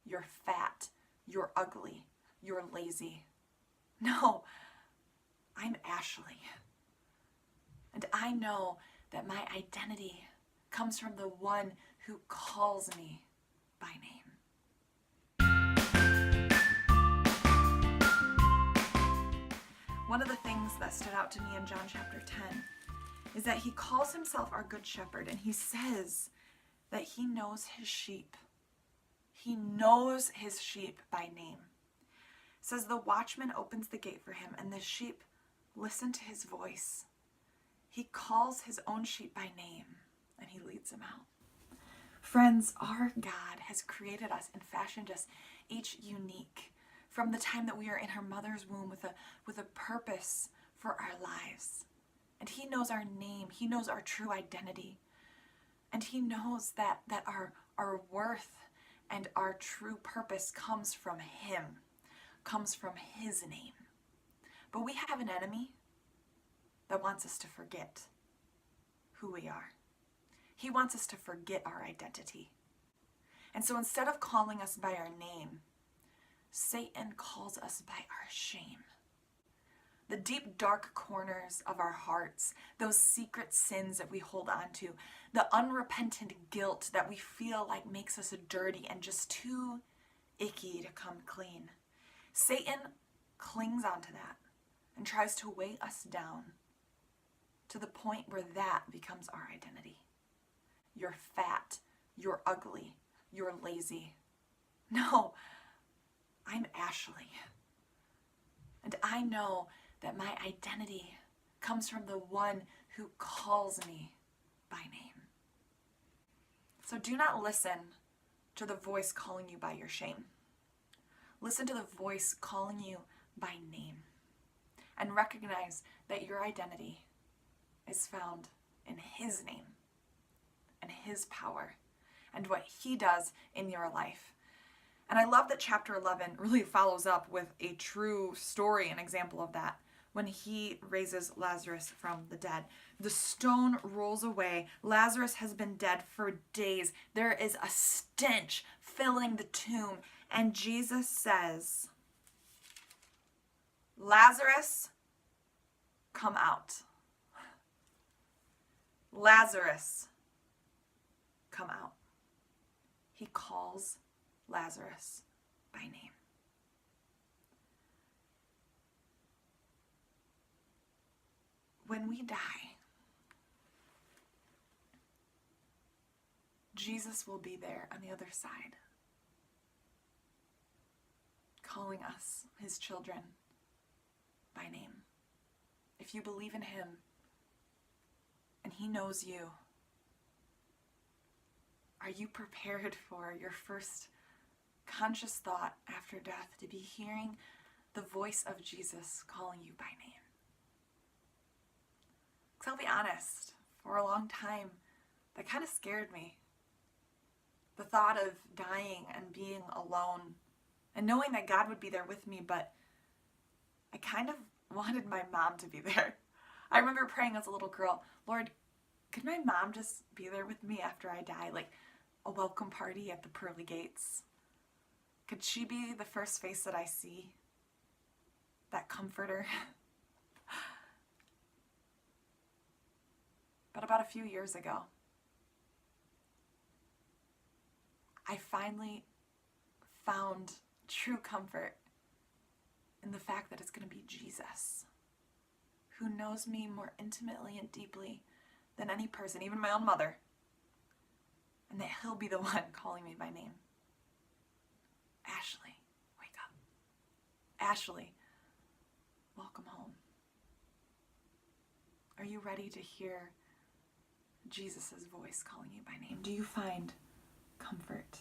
you're fat, you're ugly, you're lazy. No, I'm Ashley. And I know that my identity comes from the one who calls me by name. One of the things that stood out to me in John chapter 10 is that he calls himself our good shepherd, and he says that he knows his sheep. He knows his sheep by name. It says the watchman opens the gate for him, and the sheep listen to his voice. He calls his own sheep by name, and he leads them out. Friends, our God has created us and fashioned us each unique from the time that we are in our mother's womb with a purpose for our lives. And he knows our name. He knows our true identity. And he knows that our worth and our true purpose comes from him, comes from his name. But we have an enemy that wants us to forget who we are. He wants us to forget our identity. And so instead of calling us by our name, Satan calls us by our shame. The deep, dark corners of our hearts, those secret sins that we hold on to, the unrepentant guilt that we feel like makes us dirty and just too icky to come clean. Satan clings onto that and tries to weigh us down to the point where that becomes our identity. You're fat, you're ugly, you're lazy. No, I'm Ashley. And I know that my identity comes from the one who calls me by name. So do not listen to the voice calling you by your shame. Listen to the voice calling you by name, and recognize that your identity is found in his name and his power and what he does in your life. And I love that chapter 11 really follows up with a true story, an example of that, when he raises Lazarus from the dead. The stone rolls away. Lazarus has been dead for days. There is a stench filling the tomb. And Jesus says, Lazarus, come out. Lazarus, come out. He calls Lazarus by name. When we die, Jesus will be there on the other side, calling us, his children, by name. If you believe in him and he knows you, are you prepared for your first conscious thought after death to be hearing the voice of Jesus calling you by name? Because I'll be honest, for a long time, that kind of scared me. The thought of dying and being alone and knowing that God would be there with me, but I kind of wanted my mom to be there. I remember praying as a little girl, Lord, could my mom just be there with me after I die? Like a welcome party at the pearly gates. Could she be the first face that I see? That comforter? But about a few years ago, I finally found true comfort in the fact that it's going to be Jesus, who knows me more intimately and deeply than any person, even my own mother, and that he'll be the one calling me by name. Ashley, wake up. Ashley, welcome home. Are you ready to hear Jesus' voice calling you by name? Do you find comfort